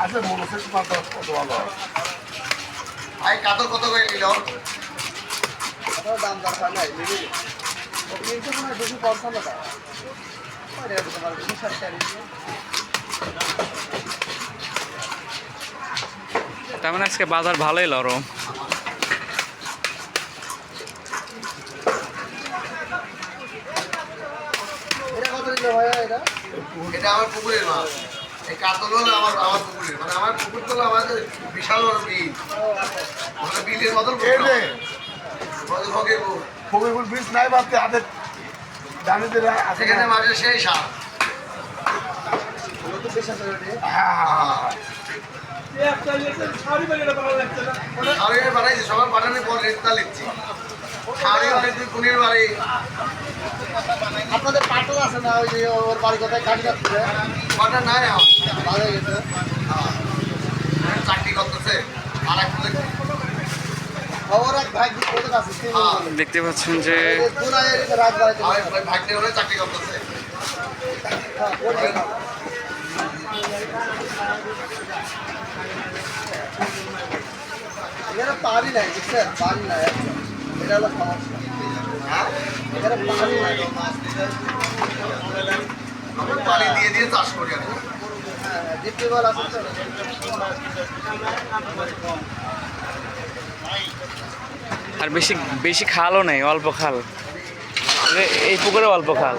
আসলে মনোসেট মাত্রা কত ভালো ভাই কাতল কত করে নিল দাম দরকার নাই তিনশো মনে হয় 255 টাকা তার মানে আজকে বাজার ভালোই নরম। এটা আমার পুকুরের মাছ। এই কাতল হলো আমার পুকুরের, মানে আমার পুকুর তো আমাদের বিশাল বড় বিল, মানে বিলের মতন পুকুর বীজ নাই ভাবতে হাতে দানিদের সেখানে মাঝে সেই সাপ। বানাইছি সবার বানানোর পর রেটটা লিখছি। কোনের বাড়ি আপনাদের পাটল আছে না? ওই যে ওর বাড়ি কোথায় কাটি যাচ্ছে পাটা নাই ভালো হয়ে গেছে, চাকরি করতেছে। আর এক দেখতে পাচ্ছেন যে ভাগ্নে হলে চাকরি করতেছে। এখানে পানি নাই বুঝছেন, পানি নাই, এটা হলো সমস্যা। এখানে পানি নাই, পানি দিয়ে দিয়ে চাষ করি আর দ্বিতীয়বার আছে তো। আর বেশি বেশি খালও নেই, অল্প খাল। এই পুকুরে অল্প খাল।